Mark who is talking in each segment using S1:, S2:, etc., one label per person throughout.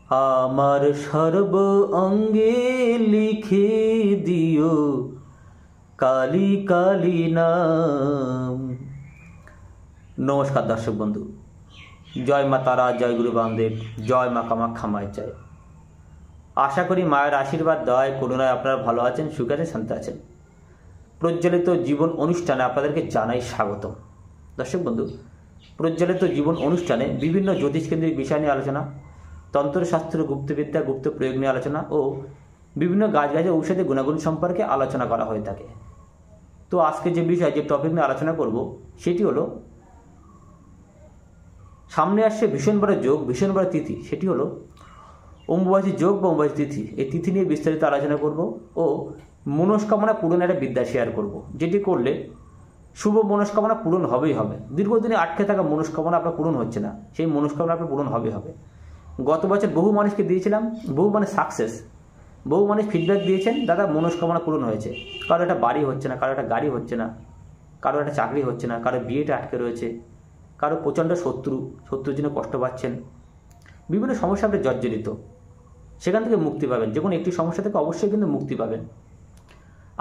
S1: আমার সর্ব অঙ্গে লিখে দিও কালী কালী নাম। নমস্কার দর্শক বন্ধু, জয় মা তারা, জয় গুরু বামদেব, জয় মা কামাখ্যা মায়ের জয়। আশা করি মায়ের আশীর্বাদ দয় করুণায় আপনারা ভালো আছেন, সুখে আছেন, শান্তি আছেন। প্রজ্বলিত জীবন অনুষ্ঠানে আপনাদেরকে জানাই স্বাগতম। দর্শক বন্ধু, প্রজ্বলিত জীবন অনুষ্ঠানে বিভিন্ন জ্যোতিষকেন্দ্রিক বিষয় নিয়ে আলোচনা, তন্ত্রশাস্ত্র, গুপ্তবিদ্যা, গুপ্ত প্রয়োগ নিয়ে আলোচনা ও বিভিন্ন গাছগাছে ঔষধি গুণাগুণ সম্পর্কে আলোচনা করা হয়ে থাকে। তো আজকে যে বিষয়, যে টপিক নিয়ে আলোচনা করব সেটি হলো সামনে আসছে ভীষণ বড় যোগ, ভীষণ বড় তিথি, সেটি হলো অম্বুবাচী যোগ বা অম্বুবাচী তিথি। এই তিথি নিয়ে বিস্তারিত আলোচনা করব ও মনস্কামনা পূরণের একটা বিদ্যা শেয়ার করব, যেটি করলে শুভ মনস্কামনা পূরণ হবেই হবে। দীর্ঘদিনে আটকে থাকা মনস্কামনা আপনার পূরণ হচ্ছে না, সেই মনস্কামনা আপনার পূরণ হবে। গত বছর বহু মানুষকে দিয়েছিলাম, বহু মানুষ সাকসেস, বহু মানুষ ফিডব্যাক দিয়েছেন, দাদা মনস্কামনা পূরণ হয়েছে। কারো একটা বাড়ি হচ্ছে না, কারো একটা গাড়ি হচ্ছে না, কারো একটা চাকরি হচ্ছে না, কারো বিয়েটা আটকে রয়েছে, কারো প্রচণ্ড শত্রুর জন্য কষ্ট পাচ্ছেন, বিভিন্ন সমস্যা আপনি জর্জরিত, সেখান থেকে মুক্তি পাবেন। যে কোনো একটি সমস্যা থেকে অবশ্যই কিন্তু মুক্তি পাবেন।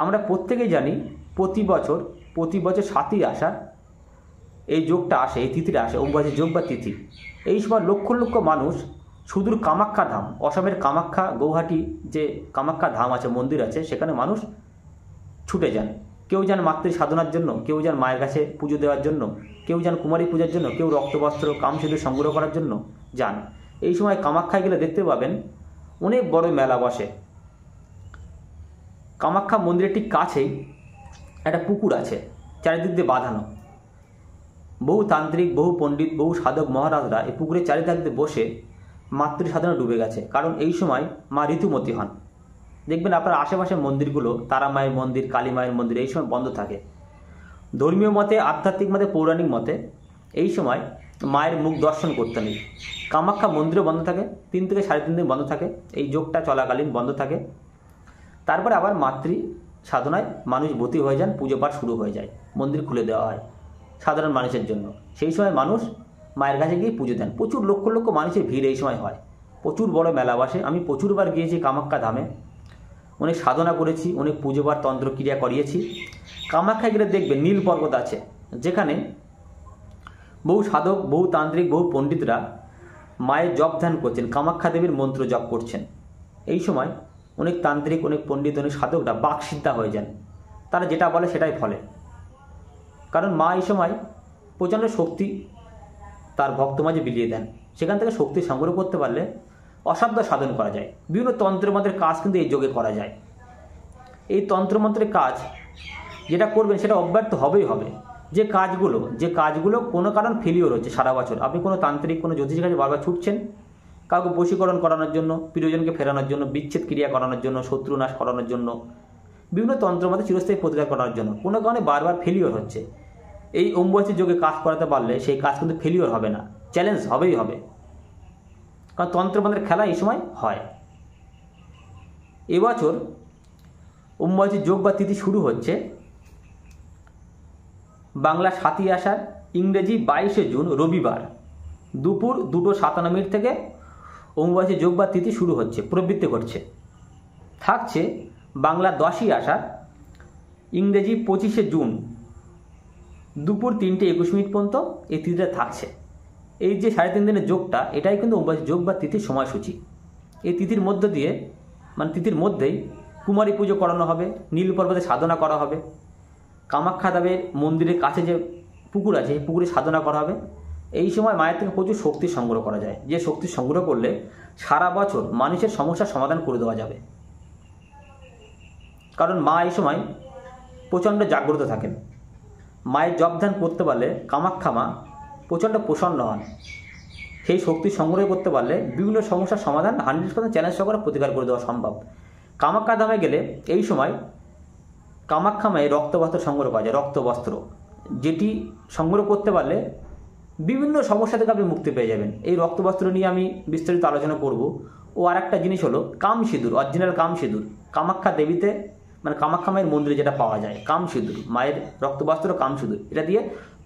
S1: আমরা প্রত্যেকেই জানি প্রতি বছর 7ই আষাঢ় এই যোগটা আসে, এই তিথিটা আসে, অম্বুবাচী যোগ বা তিথি। এই সময় লক্ষ লক্ষ মানুষ সুদূর কামাখ্যা ধাম, অসমের কামাখ্যা, গৌহাটি যে কামাখ্যা ধাম আছে, মন্দির আছে, সেখানে মানুষ ছুটে যান। কেউ যান মাতৃ সাধনার জন্য, কেউ যান মায়ের কাছে পুজো দেওয়ার জন্য, কেউ যান কুমারী পূজার জন্য, কেউ রক্তবস্ত্র, কামসিঁদুর সংগ্রহ করার জন্য যান। এই সময় কামাখ্যায় গেলে দেখতে পাবেন অনেক বড় মেলা বসে। কামাখ্যা মন্দিরের ঠিক কাছেই একটা পুকুর আছে, চারিদিক দিয়ে বাঁধানো। বহু তান্ত্রিক, বহু পণ্ডিত, বহু সাধক মহারাজরা এই পুকুরের চারিদিক দিয়ে বসে মাতৃ সাধনা ডুবে গেছে। কারণ এই সময় মা ঋতুমতী হন। দেখবেন আপনার আশেপাশে মন্দিরগুলো, তারা মায়ের মন্দির, কালী মায়ের মন্দির এই সময় বন্ধ থাকে। ধর্মীয় মতে, আধ্যাত্মিক মতে, পৌরাণিক মতে এই সময় মায়ের মুখ দর্শন করতে নেই। কামাখ্যা মন্দিরও বন্ধ থাকে, 3 থেকে 3.5 দিন বন্ধ থাকে, এই যোগটা চলাকালীন বন্ধ থাকে। তারপরে আবার মাতৃ সাধনায় মানুষ ব্রতী হয়ে যান, পুজো পাঠ শুরু হয়ে যায়, মন্দির খুলে দেওয়া হয় সাধারণ মানুষের জন্য। সেই সময় মানুষ মায়ের কাছে গিয়ে পুজো দেন। প্রচুর লক্ষ লক্ষ মানুষের ভিড় এই সময় হয়, প্রচুর বড় মেলা বসে। আমি প্রচুরবার গিয়েছি কামাখ্যা ধামে, অনেক সাধনা করেছি, অনেক পুজো পাঠ তন্ত্রক্রিয়া করিয়েছি। কামাখ্যায় গেলে দেখবেন নীল পর্বত আছে, যেখানে বহু সাধক, বহু তান্ত্রিক, বহু পণ্ডিতরা মায়ের জপ ধ্যান করছেন, কামাখ্যা দেবীর মন্ত্র জপ করছেন। এই সময় অনেক তান্ত্রিক, অনেক পণ্ডিত, অনেক সাধকরা বাকসিদ্ধা হয়ে যান। তারা যেটা বলে সেটাই ফলে। কারণ মা এই সময় প্রচণ্ড শক্তি তার ভক্ত মাঝে বিলিয়ে দেন। সেখান থেকে শক্তি সংগ্রহ করতে পারলে অসাধ্য সাধন করা যায়। বিভিন্ন তন্ত্রমন্ত্রের কাজ কিন্তু এই যোগে করা যায়। এই তন্ত্রমন্ত্রের কাজ যেটা করবেন সেটা অব্যর্থ হবেই হবে। যে কাজগুলো কোনো কারণ ফেলিওর হচ্ছে সারা বছর, আপনি কোনো তান্ত্রিক, কোনো জ্যোতিষের কাছে বারবার ছুটছেন, কাউকে বশীকরণ করানোর জন্য, প্রিয়জনকে ফেরানোর জন্য, বিচ্ছেদ ক্রিয়া করানোর জন্য, শত্রু নাশ করানোর জন্য, বিভিন্ন তন্ত্রমন্ত্রে চিরস্থায়ী প্রতিকার করানোর জন্য কোনো কারণে বারবার ফেলিওর হচ্ছে। এই অম্বুবাচী যোগে কাজ করাতে পারলে সেই কাজ কিন্তু ফেলিওর হবে না, চ্যালেঞ্জ হবেই হবে। কারণ তন্ত্রমন্ত্রের খেলা এই সময় হয়। এবছর অম্বুবাচী যোগ বা তিথি শুরু হচ্ছে বাংলা 7ই আষাঢ়, ইংরেজি 22শে জুন রবিবার দুপুর 2:57 থেকে অম্বুবাচী যোগ বা তিথি শুরু হচ্ছে, প্রবৃত্তি ঘটছে। থাকছে বাংলা 10ই আষাঢ়, ইংরেজি 25শে জুন দুপুর 3:21 পর্যন্ত এই তিথিটা থাকছে। এই যে 3.5 দিনের যোগটা, এটাই কিন্তু অম্বুবাচী যোগ বা তিথির সময়সূচি। এই তিথির মধ্য দিয়ে, মানে তিথির মধ্যেই কুমারী পুজো করানো হবে, নীল পর্বতে সাধনা করা হবে, কামাখ্যা দেবের মন্দিরের কাছে যে পুকুর আছে সেই পুকুরে সাধনা করা হবে। এই সময় মায়ের থেকে প্রচুর শক্তি সংগ্রহ করা যায়, যে শক্তি সংগ্রহ করলে সারা বছর মানুষের সমস্যার সমাধান করে দেওয়া যাবে। কারণ মা এই সময় প্রচণ্ড জাগ্রত থাকেন। মায়ের জপ ধ্যান করতে পারলে কামাখ্যা মা প্রচণ্ড প্রসন্ন হন। সেই শক্তি সংগ্রহ করতে পারলে বিভিন্ন সমস্যার সমাধান 100% চ্যালেঞ্জ সহকারে প্রতিকার করে দেওয়া সম্ভব। কামাখ্যা ধামে গেলে এই সময় কামাখ্যা মায়ের রক্তবস্ত্র সংগ্রহ করা যায়, রক্তবস্ত্র, যেটি সংগ্রহ করতে পারলে বিভিন্ন সমস্যা থেকে আপনি মুক্তি পেয়ে যাবেন। এই রক্তবস্ত্র নিয়ে আমি বিস্তারিত আলোচনা করব। ও আর একটা জিনিস হলো কামসিঁদুর, অরিজিনাল কামসিঁদুর, কামাখ্যা দেবীতে, মানে কামাখ্যা মায়ের মন্দিরে যেটা পাওয়া যায়, কামসিঁদুর, মায়ের রক্তবস্ত্র কামসিঁদুর, এটা দিয়ে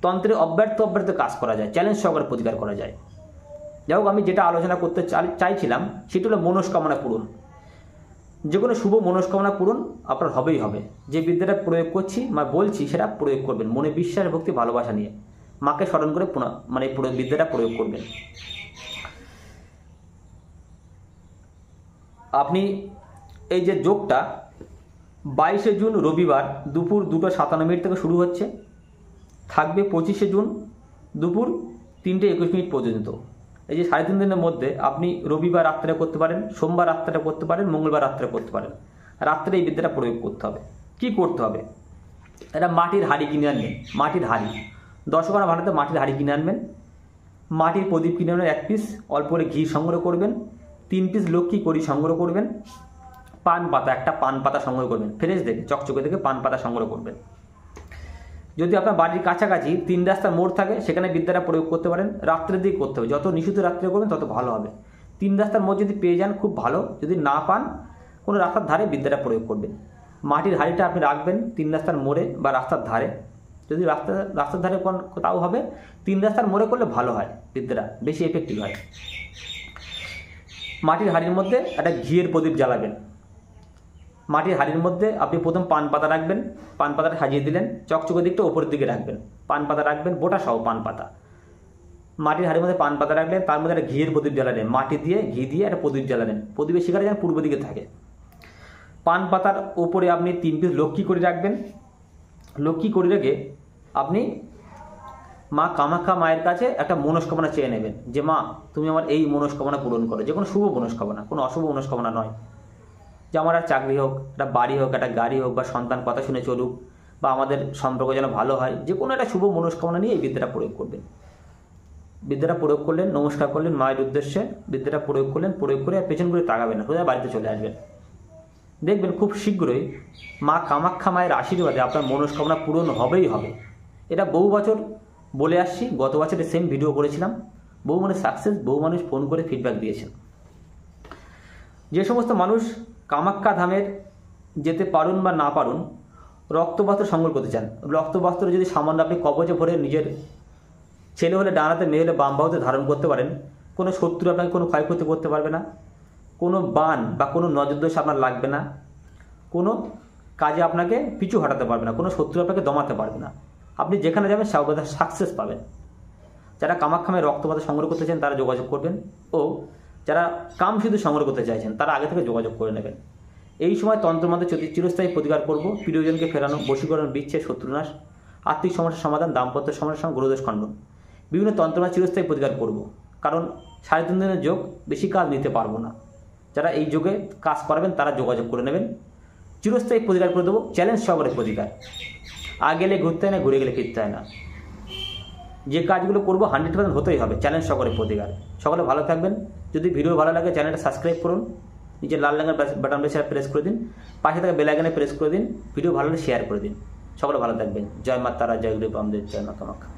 S1: তন্ত্রে অব্যর্থ কাজ করা যায়, চ্যালেঞ্জ সহকারে প্রতিকার করা যায়। যাই হোক, আমি যেটা আলোচনা করতে চাইছিলাম সেটা হলো মনস্কামনা পূরণ। যে কোনো শুভ মনস্কামনা পূরণ আপনার হবেই হবে। যে বিদ্যাটা প্রয়োগ করছি বলছি সেটা প্রয়োগ করবেন মনে বিশ্বাস, ভক্তি, ভালোবাসা নিয়ে। মাকে স্মরণ করে বিদ্যাটা প্রয়োগ করবেন। আপনি এই যে যোগটা 22শে জুন রবিবার দুপুর 2:57 থেকে শুরু হচ্ছে, থাকবে 25শে জুন দুপুর 3:21 পর্যন্ত। এই যে 3.5 দিনের মধ্যে আপনি রবিবার রাত্রে করতে পারেন, সোমবার রাত্রে করতে পারেন, মঙ্গলবার রাত্রে করতে পারেন। রাত্রে এই বিদ্যাটা প্রয়োগ করতে হবে। কি করতে হবে? এটা মাটির হাঁড়ি কিনে আনবেন। মাটির হাঁড়ি 10 আনা ভাড়াতে মাটির হাঁড়ি কিনে আনবেন। মাটির প্রদীপ কিনে আনবেন 1 পিস, অল্প করে ঘি সংগ্রহ করবেন। 3 পিস লক্ষ্মী কড়ি সংগ্রহ করবেন। পান পাতা, একটা পান পাতা সংগ্রহ করবেন, ফ্রেশ দেখে চকচকে দেখে পান পাতা সংগ্রহ করবেন। যদি আপনার বাড়ির কাছাকাছি 3 রাস্তার মোড় থাকে সেখানে বিদ্যাটা প্রয়োগ করতে পারেন। রাত্রের দিকে করতে হবে, যত নিশুত রাত্রে করবেন তত ভালো হবে। 3 রাস্তার মোড় যদি পেয়ে যান খুব ভালো, যদি না পান কোনো রাস্তার ধারে বিদ্যাটা প্রয়োগ করবেন। মাটির হাঁড়িটা আপনি রাখবেন 3 রাস্তার মোড়ে বা রাস্তার ধারে। যদি রাস্তার ধারে তাও হবে, 3 রাস্তার মোড়ে করলে ভালো হয়, বিদ্যাটা বেশি এফেক্টিভ হয়। মাটির হাঁড়ির মধ্যে একটা ঘিয়ের প্রদীপ জ্বালাবেন। মাটির হাঁড়ির মধ্যে আপনি প্রথম পান পাতা রাখবেন, পান পাতাটা সাজিয়ে দিলেন, চকচকে দিকটা ওপরের দিকে রাখবেন, পান পাতা রাখবেন বোটা সহ পান পাতা। মাটির হাঁড়ির মধ্যে পান পাতা রাখলেন, তার মধ্যে একটা ঘিয়ের প্রদীপ জ্বালালেন, মাটি দিয়ে ঘি দিয়ে একটা প্রদীপ জ্বালালেন। প্রদীপের শিখাটা যেন পূর্ব দিকে থাকে। পান পাতার ওপরে আপনি 3 পিস লক্ষ্মী করে রাখবেন। লক্ষ্মী করে রেখে আপনি মা কামাখ্যা মায়ের কাছে একটা মনস্কামনা চেয়ে নেবেন যে মা তুমি আমার এই মনস্কামনা পূরণ করো। যে কোনো শুভ মনস্কামনা, কোনো অশুভ মনস্কামনা নয়। যে আমার আর চাকরি হোক, একটা বাড়ি হোক, একটা গাড়ি হোক, বা সন্তান কথা শুনে চলুক, বা আমাদের সম্পর্ক যেন ভালো হয়, যে কোনো একটা শুভ মনস্কামনা নিয়ে এই বিদ্যাটা প্রয়োগ করবেন। বিদ্যাটা প্রয়োগ করলেন, নমস্কার করলেন মায়ের উদ্দেশ্যে, বিদ্যাটা প্রয়োগ করলেন, প্রয়োগ করে আর পেছন করে তাকাবেন না, সোজা বাড়িতে চলে আসবেন। দেখবেন খুব শীঘ্রই মা কামাখ্যা মায়ের আশীর্বাদে আপনার মনস্কামনা পূরণ হবেই হবে। এটা বহু বছর বলে আসছি, গত বছরে সেম ভিডিও করেছিলাম, বহু মানুষ সাকসেস, বহু মানুষ ফোন করে ফিডব্যাক দিয়েছেন। যে সমস্ত মানুষ কামাখ্যা ধামের যেতে পারুন বা না পারুন, রক্তবস্ত্র সংগ্রহ করতে চান, রক্তবস্ত্র যদি সামান্য আপনি কবচে ভরে নিজের ছেলে হলে ডান হাতে, মেয়ে হলে বাম বাহুতে ধারণ করতে পারেন, কোনো শত্রু আপনাকে কোনো ক্ষয়ক্ষতি করতে পারবে না, কোনো বান বা কোনো নজরদোষ আপনার লাগবে না, কোনো কাজে আপনাকে পিছু হটাতে পারবে না, কোনো শত্রু আপনাকে দমাতে পারবে না। আপনি যেখানে যাবেন সর্বদা সাকসেস পাবেন। যারা কামাখ্যা মায়ের রক্তপাত সংগ্রহ করতে চান তারা যোগাযোগ করবেন, ও যারা কাম শুধু সংগ্রহ করতে চাইছেন তারা আগে থেকে যোগাযোগ করে নেবেন। এই সময় তন্ত্রমন্ত্রে চিরস্থায়ী প্রতিকার করব, প্রিয়জনকে ফেরানো, বশীকরণ, বিচ্ছেদ, শত্রুনাশ, আর্থিক সমস্যার সমাধান, দাম্পত্য সমস্যার গ্রহদোষ খণ্ডন, বিভিন্ন তন্ত্রমন্ত্রে চিরস্থায়ী প্রতিকার করব। কারণ 3.5 দিনের যোগ, বেশি কাজ নিতে পারবো না। যারা এই যোগে কাজ করাবেন তারা যোগাযোগ করে নেবেন, চিরস্থায়ী প্রতিকার করে দেবো, চ্যালেঞ্জ সহকারে প্রতিকার। আগে গেলে ঘুরতে হয় না, ঘুরে গেলে ফিরতে হয় না। যে কাজগুলো করবো 100% হতেই হবে, চ্যালেঞ্জ সহকারে প্রতিকার। সকলে ভালো থাকবেন। যদি ভিডিও ভালো লাগে চ্যানেলটা সাবস্ক্রাইব করুন, নিচে লাল রঙের বাটন প্রেস করে দিন, পাশে থাকা বেল আইকনে প্রেস করে দিন, ভিডিও ভালো লাগলে শেয়ার করে দিন। সকলে ভালো থাকবেন। জয় মা তারা, জয় গুরু বামদেব, জয় মা কামাখ্যা।